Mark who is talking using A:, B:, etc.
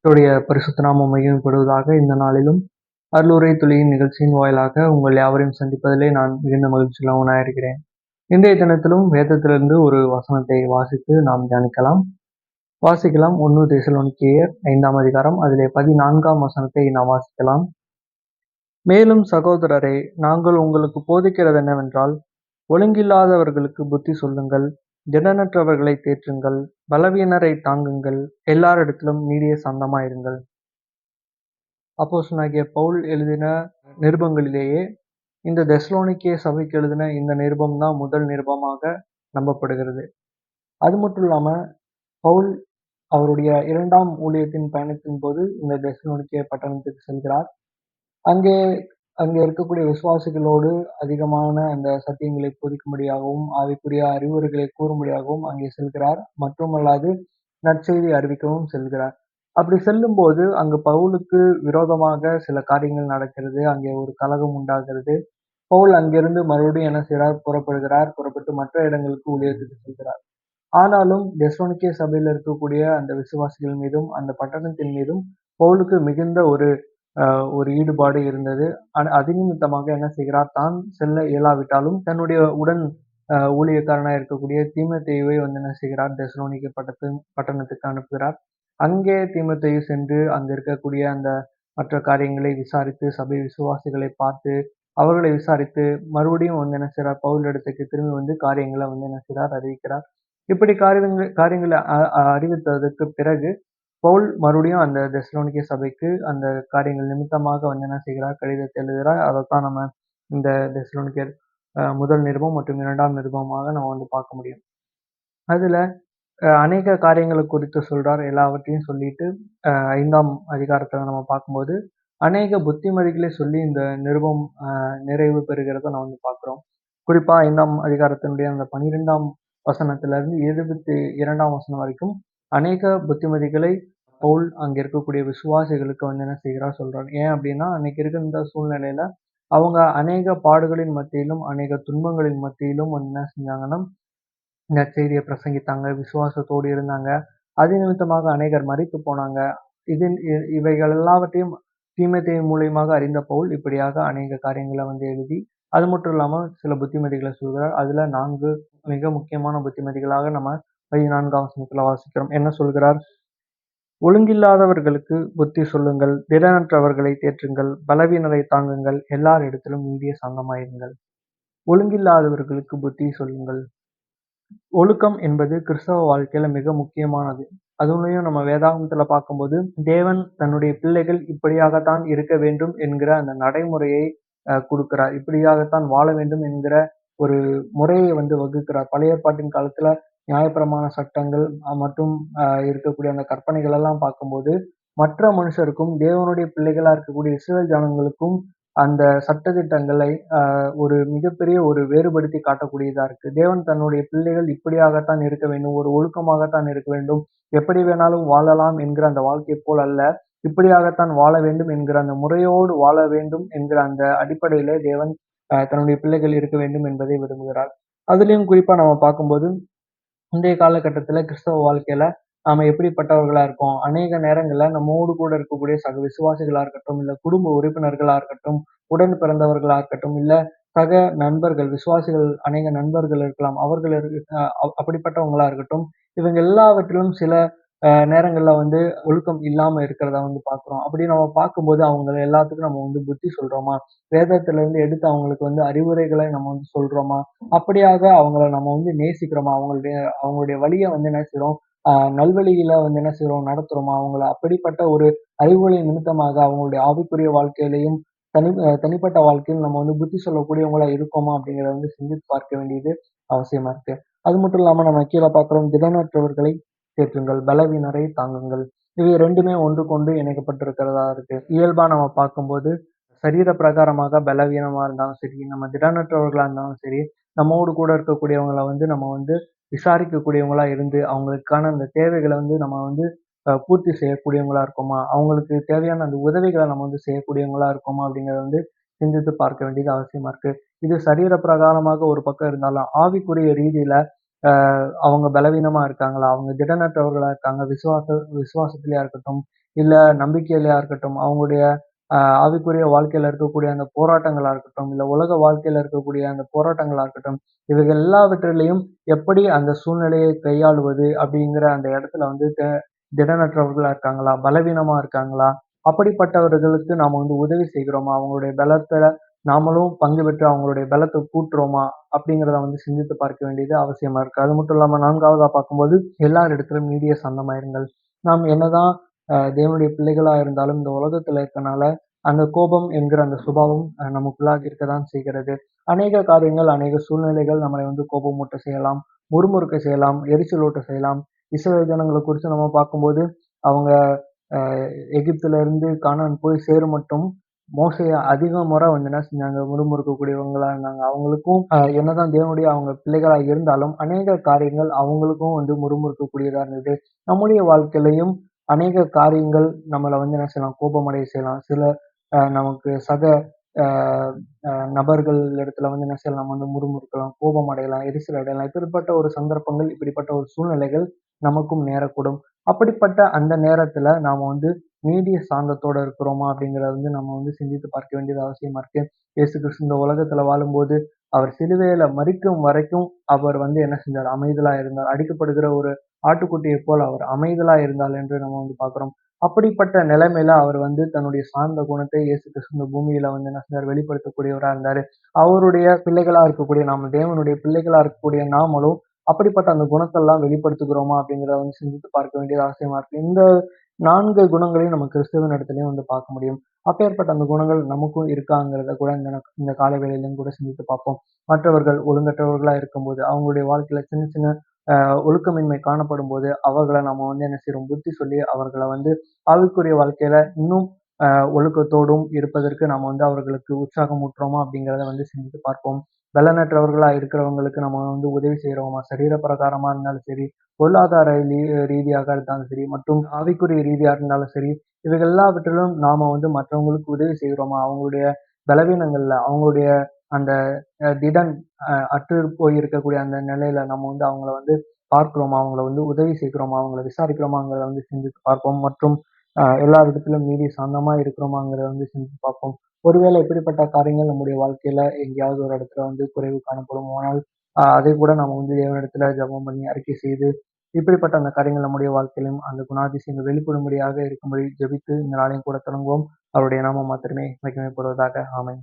A: கர்த்தருடைய பரிசுத்த நாமம் மகிமைப்படுவதாக. இந்த நாளிலும் அருளுரை துளியின் நிகழ்ச்சியின் வாயிலாக உங்கள் யாவரையும் சந்திப்பதிலே நான் மிகுந்த மகிழ்ச்சி உள்ளவனாயிருக்கிறேன். இன்றைய தினத்திலும் வேதத்திலிருந்து ஒரு வசனத்தை வாசித்து நாம் தியானிக்கலாம். வாசிக்கலாம். 1 தெசலோனிக்கேயர் 5ஆம் அதிகாரம் அதிலே 14ஆம் வசனத்தை நாம் வாசிக்கலாம். மேலும் சகோதரரே, நாங்கள் உங்களுக்கு போதிக்கிறது என்னவென்றால், ஒழுங்கில்லாதவர்களுக்கு புத்தி சொல்லுங்கள், திடனற்றவர்களை தேற்றுங்கள், பலவீனரை தாங்குங்கள், எல்லாரிடத்திலும் நீடிய சாந்தமாயிருங்கள். அப்போஸ்தலனாகிய பவுல் எழுதின நிருபங்களிலேயே இந்த தெசலோனிக்கே சபைக்கு எழுதின இந்த நிருபம் தான் முதல் நிருபமாக நம்பப்படுகிறது. அது மட்டும் இல்லாம பவுல் அவருடைய 2ஆம் ஊழியத்தின் பயணத்தின் போது இந்த தெசலோனிக்கே பட்டணத்துக்கு செல்கிறார். அங்கே அங்கே இருக்கக்கூடிய விசுவாசிகளோடு அதிகமான அந்த சத்தியங்களை போதிக்கும்படியாகவும் ஆவிக்குரிய அறிவுரைகளை கூறும்படியாகவும் அங்கே செல்கிறார். மட்டுமல்லாது நற்செய்தி அறிவிக்கவும் செல்கிறார். அப்படி செல்லும்போது அங்கு பவுலுக்கு விரோதமாக சில காரியங்கள் நடக்கிறது. அங்கே ஒரு கலகம் உண்டாகிறது. பவுல் அங்கிருந்து மறுபடியும் என்ன செய்கிறார்? புறப்படுகிறார். புறப்பட்டு மற்ற இடங்களுக்கு ஊழியத்துக்கு செல்கிறார். ஆனாலும் தெசலோனிக்கே சபையில் இருக்கக்கூடிய அந்த விசுவாசிகள் மீதும் அந்த பட்டணத்தின் மீதும் பவுலுக்கு மிகுந்த ஒரு ஈடுபாடு இருந்தது. அது நிமித்தமாக என்ன செய்கிறார்? தான் செல்ல இயலாவிட்டாலும் தன்னுடைய உடன் ஊழியக்காரனாக இருக்கக்கூடிய தீமோத்தேயுவை என்ன செய்கிறார்? தெசலோனிக்கே பட்டணத்துக்கு அனுப்புகிறார். அங்கே தீமோத்தேயு சென்று அங்க இருக்கக்கூடிய அந்த மற்ற காரியங்களை விசாரித்து சபை விசுவாசிகளை பார்த்து அவர்களை விசாரித்து மறுபடியும் என்ன செய்கிறார்? பவுல் இடத்துக்கு திரும்பி காரியங்களை என்ன செய்கிறார்? அறிவிக்கிறார். இப்படி காரியங்களை அறிவித்ததற்கு பிறகு பவுல் மறுபடியும் அந்த தெசலோனிக்கே சபைக்கு அந்த காரியங்கள் நிமித்தமாக என்ன செய்கிறார்? கடிதத்தை எழுதுகிறார். அதைத்தான் நம்ம இந்த தெசலோனிக்கேயர் முதல் நிருபம் மற்றும் 2ஆம் நிருபமாக நம்ம பார்க்க முடியும். அதுல அநேக காரியங்களை குறித்து சொல்றார். எல்லாவற்றையும் சொல்லிட்டு 5ஆம் அதிகாரத்துல நம்ம பார்க்கும்போது அநேக புத்திமதிகளை சொல்லி இந்த நிருபம் நிறைவு பெறுகிறத நம்ம பார்க்கிறோம். குறிப்பா 5ஆம் அதிகாரத்தினுடைய அந்த 12ஆம் வசனத்துல இருந்து 22ஆம் வசனம் வரைக்கும் அநேக புத்திமதிகளை பவுல் அங்க இருக்கக்கூடிய விசுவாசிகளுக்கு என்ன செய்கிறார்? சொல்றார். ஏன் அப்படின்னா அன்னைக்கு இருக்கின்ற சூழ்நிலையில அவங்க அநேக பாடுகளின் மத்தியிலும் அநேக துன்பங்களின் மத்தியிலும் என்ன செஞ்சாங்கன்னா நற்செய்தியை பிரசங்கித்தாங்க, விசுவாசத்தோடு இருந்தாங்க. அது நிமித்தமாக அநேகர் மரித்து போனாங்க. இவைகள் எல்லாவற்றையும் தீமோத்தேயு மூலியமாக அறிந்த பவுல் இப்படியாக அநேக காரியங்களை எழுதி அது மட்டும் இல்லாம சில புத்திமதிகளை சொல்கிறார். அதுல 4 மிக முக்கியமான புத்திமதிகளாக நம்ம 14ஆம் வசனத்துல வாசிக்கிறோம். என்ன சொல்கிறார்? ஒழுங்கில்லாதவர்களுக்கு புத்தி சொல்லுங்கள், திடனற்றவர்களை தேற்றுங்கள், பலவீனரை தாங்குங்கள், எல்லாரிடத்திலும் நீடிய சாந்தமாயிருங்கள். ஒழுங்கில்லாதவர்களுக்கு புத்தி சொல்லுங்கள். ஒழுக்கம் என்பது கிறிஸ்தவ வாழ்க்கையில மிக முக்கியமானது. அதுலயும் நம்ம வேதாகமத்துல பார்க்கும்போது தேவன் தன்னுடைய பிள்ளைகள் இப்படியாகத்தான் இருக்க வேண்டும் என்கிற அந்த நடைமுறையை கொடுக்கிறார். இப்படியாகத்தான் வாழ வேண்டும் என்கிற ஒரு முறையை வகுக்கிறார். பழைய ஏற்பாட்டின் காலத்துல நியாயப்பிரமாண சட்டங்கள் மற்றும் இருக்கக்கூடிய அந்த கற்பனைகள் எல்லாம் பார்க்கும்போது மற்ற மனுஷருக்கும் தேவனுடைய பிள்ளைகளா இருக்கக்கூடிய இஸ்ரவேல் ஜனங்களுக்கும் அந்த சட்டதிட்டங்களை ஒரு மிகப்பெரிய ஒரு வேறுபடுத்தி காட்டக்கூடியதா இருக்கு. தேவன் தன்னுடைய பிள்ளைகள் இப்படியாகத்தான் இருக்க வேண்டும், ஒரு ஒழுக்கமாகத்தான் இருக்க வேண்டும், எப்படி வேணாலும் வாழலாம் என்கிற அந்த வாழ்க்கை போல் அல்ல, இப்படியாகத்தான் வாழ வேண்டும் என்கிற அந்த முறையோடு வாழ வேண்டும் என்கிற அந்த அடிப்படையிலே தேவன் தன்னுடைய பிள்ளைகள் இருக்க வேண்டும் என்பதை விரும்புகிறார். அதுலயும் குறிப்பா நம்ம பார்க்கும்போது இன்றைய காலகட்டத்துல கிறிஸ்தவ வாழ்க்கையில நாம எப்படிப்பட்டவர்களா இருக்கோம்? அநேக நேரங்கள்ல நம்மோடு கூட இருக்கக்கூடிய சக விசுவாசிகளா இருக்கட்டும், இல்ல குடும்ப உறுப்பினர்களா இருக்கட்டும், உடன் பிறந்தவர்களா இருக்கட்டும், இல்ல சக நண்பர்கள், விசுவாசிகள் அநேக நண்பர்கள் இருக்கலாம். அவர்கள் அப்படிப்பட்டவங்களா இருக்கட்டும். இவங்க எல்லாவற்றிலும் சில நேரங்கள்ல ஒழுக்கம் இல்லாம இருக்கிறத பார்க்கிறோம். அப்படி நம்ம பார்க்கும்போது அவங்க எல்லாத்துக்கும் நம்ம புத்தி சொல்றோமா? வேதத்துல இருந்து எடுத்து அவங்களுக்கு அறிவுரைகளை நம்ம சொல்றோமா? அப்படியாக அவங்கள நம்ம நேசிக்கிறோமா? அவங்களுடைய வழிய என்ன செய்றோம்? நல்வழியில என்ன செய்றோம்? நடத்துறோமா? அவங்கள அப்படிப்பட்ட ஒரு அறிவுரை நிமித்தமாக அவங்களுடைய ஆவிக்குரிய வாழ்க்கையிலையும் தனிப்பட்ட வாழ்க்கையில் நம்ம புத்தி சொல்லக்கூடியவங்களா இருக்கோமா? அப்படிங்கிறத சிந்தித்து பார்க்க வேண்டியது அவசியமா இருக்கு. அது மட்டும் இல்லாம நம்ம கீழ பார்க்கிறோம், திடனற்றவர்களை தேற்றுங்கள், பலவீனரை தாங்குங்கள். இவை 2மே ஒன்றுக்கொன்று இணைக்கப்பட்டிருக்கிறதா இருக்கு. இயல்பா நம்ம பார்க்கும்போது சரீர பிரகாரமாக பலவீனமா இருந்தாலும் சரி, நம்ம திடனற்றவர்களா இருந்தாலும் சரி, நம்மோடு கூட இருக்கக்கூடியவங்கள நம்ம விசாரிக்கக்கூடியவங்களா இருந்து அவங்களுக்கான அந்த தேவைகளை நம்ம பூர்த்தி செய்யக்கூடியவங்களா இருக்கோமா? அவங்களுக்கு தேவையான அந்த உதவிகளை நம்ம செய்யக்கூடியவங்களா இருக்கோமா? அப்படிங்கிறத சிந்தித்து பார்க்க வேண்டியது அவசியமா இருக்கு. இது சரீர பிரகாரமாக ஒரு பக்கம் இருந்தாலும் ஆவிக்குரிய ரீதியில அவங்க பலவீனமா இருக்காங்களா? அவங்க திடனற்றவர்களா இருக்காங்க. விசுவாசத்திலயா இருக்கட்டும், இல்ல நம்பிக்கையிலயா இருக்கட்டும், அவங்களுடைய ஆவிக்குரிய வாழ்க்கையில இருக்கக்கூடிய அந்த போராட்டங்களா இருக்கட்டும், இல்ல உலக வாழ்க்கையில இருக்கக்கூடிய அந்த போராட்டங்களா இருக்கட்டும், இவைகள் எல்லாவற்றிலயும் எப்படி அந்த சூழ்நிலையை கையாளுவது அப்படிங்கிற அந்த இடத்துல வந்து திடனற்றவர்களா இருக்காங்களா? பலவீனமா இருக்காங்களா? அப்படிப்பட்டவர்களுக்கு நாம வந்து உதவி செய்கிறோமா? அவங்களுடைய பலத்துல நாமளும் பங்கு பெற்று அவங்களுடைய பலத்த கூட்டுறோமா? அப்படிங்கிறத வந்து சிந்தித்து பார்க்க வேண்டியது அவசியமா இருக்கு. அது மட்டும் இல்லாம 4வதா பார்க்கும்போது, எல்லாரிடத்திலும் நீடிய சாந்தமாயிருங்கள். நாம் என்னதான் தேவனுடைய பிள்ளைகளா இருந்தாலும் இந்த உலகத்துல இருக்கனால, அந்த கோபம் என்கிற அந்த சுபாவம் நமக்குள்ளாக இருக்கத்தான் செய்கிறது. அநேக காரியங்கள், அநேக சூழ்நிலைகள் நம்மளை வந்து கோபமூட்ட செய்யலாம், முறுமுறுக்க செய்யலாம், எரிச்சலூட்ட செய்யலாம். இஸ்ரவேல் ஜனங்கள குறிச்சு நம்ம பார்க்கும்போது, அவங்க அ எகிப்துல இருந்து கானான் போய் சேரும் மட்டும் மோசேய அதிக முறை வந்து என்ன செஞ்சாங்க, முறுமுறுக்கக்கூடியவங்களா இருந்தாங்க. அவங்களுக்கும் என்னதான் தேவனுடைய அவங்க பிள்ளைகளா இருந்தாலும், அநேக காரியங்கள் அவங்களுக்கும் வந்து முறுமுறுக்கக்கூடியதா இருந்தது. நம்முடைய வாழ்க்கையிலயும் அநேக காரியங்கள் நம்மள வந்து என்ன செய்யலாம், கோபமடைய செய்யலாம். சில நமக்கு சக அ அ நபர்கள் இடத்துல வந்து என்ன செய்யலாம், நம்ம வந்து முறுமுறுக்கலாம், கோபம் அடையலாம், எரிச்சல் அடையலாம். இப்படிப்பட்ட ஒரு சந்தர்ப்பங்கள், இப்படிப்பட்ட ஒரு சூழ்நிலைகள் நமக்கும் நேரக்கூடும். அப்படிப்பட்ட அந்த நேரத்துல நாம வந்து நீடிய சாந்தத்தோட இருக்கிறோமா அப்படிங்கிறத வந்து நம்ம வந்து சிந்தித்து பார்க்க வேண்டியது அவசியமா இருக்கு. இயேசு கிறிஸ்து இந்த உலகத்துல வாழும்போது, அவர் சிலுவையில மரிக்கும் வரைக்கும் அவர் வந்து என்ன செஞ்சார்? அமைதலா இருந்தார். அடிக்கப்படுகிற ஒரு ஆட்டுக்குட்டியைப் போல அவர் அமைதலா இருந்தார் என்று நம்ம வந்து பார்க்கிறோம். அப்படிப்பட்ட நிலைமையில அவர் வந்து தன்னுடைய சார்ந்த குணத்தை இயேசு கிறிஸ்து இந்த பூமியில வந்து என்ன செஞ்சார்? வெளிப்படுத்தக்கூடியவரா இருந்தாரு. அவருடைய பிள்ளைகளா இருக்கக்கூடிய நாம, தேவனுடைய பிள்ளைகளா இருக்கக்கூடிய நாமளும் அப்படிப்பட்ட அந்த குணத்தெல்லாம் வெளிப்படுத்துகிறோமா? அப்படிங்கிறத வந்து சிந்தித்து பார்க்க வேண்டியது அவசியமா இருக்கு. இந்த 4 குணங்களையும் நம்ம கிறிஸ்துவின் இடத்திலயும் வந்து பார்க்க முடியும். அப்பேற்பட்ட அந்த குணங்கள் நமக்கும் இருக்காங்கிறத கூட இந்த காலை வேளையிலும் கூட சிந்தித்து பார்ப்போம். மற்றவர்கள் ஒழுங்கற்றவர்களா இருக்கும்போது, அவங்களுடைய வாழ்க்கையில சின்ன சின்ன ஒழுக்கமின்மை காணப்படும்போது, அவர்கள நம்ம வந்து என்ன செய்றோம்? புத்தி சொல்லி அவர்கள வந்து ஆவிக்குரிய வாழ்க்கையில இன்னும் அ ஒழுக்கத்தோடும் இருப்பதற்கு நாம வந்து அவர்களுக்கு உற்சாகம் ஊட்டுறோமா? அப்படிங்கிறத வந்து சிந்தித்து பார்ப்போம். பலனற்றவர்களா இருக்கிறவங்களுக்கு நம்ம வந்து உதவி செய்றோமா? சரீர பிரகாரமா இருந்தாலும் சரி, பொருளாதார ரீதியாக இருந்தாலும் சரி, மற்றும் ஆவிக்குரிய ரீதியா இருந்தாலும் சரி, இவைகள் எல்லாவற்றிலும் நாம வந்து மற்றவங்களுக்கு உதவி செய்கிறோமா? அவங்களுடைய பலவீனங்கள்ல, அவங்களுடைய அந்த திடன் அற்று போய் இருக்கக்கூடிய அந்த நிலையில நம்ம வந்து அவங்கள வந்து பார்க்கிறோமா? அவங்கள வந்து உதவி செய்கிறோமா? அவங்கள விசாரிக்கிறோமாங்கிறத வந்து சிந்தித்து பார்ப்போம். மற்றும் எல்லாரிடத்திலும் நீடிய சாந்தமா இருக்கிறோமாங்கிறத வந்து சிந்தித்து பார்ப்போம். ஒருவேளை இப்படிப்பட்ட காரியங்கள் நம்முடைய வாழ்க்கையில எங்கேயாவது ஒரு இடத்துல வந்து குறைவு காணப்படுமானால், அதைக்கூட நம்ம வந்து தேவனிடத்துல ஜெபம் பண்ணி அறிக்கை செய்து, இப்படிப்பட்ட அந்த காரியங்கள் நம்முடைய வாழ்க்கையிலும் அந்த குணாதிசயங்கள் வெளிப்படும்படியாக இருக்கும்படி ஜெபித்து இந்த நாளையும் கூட தொடங்குவோம். அவருடைய நாமம் மாத்திரமே மகிமைப்படுவதாக. ஆமென்.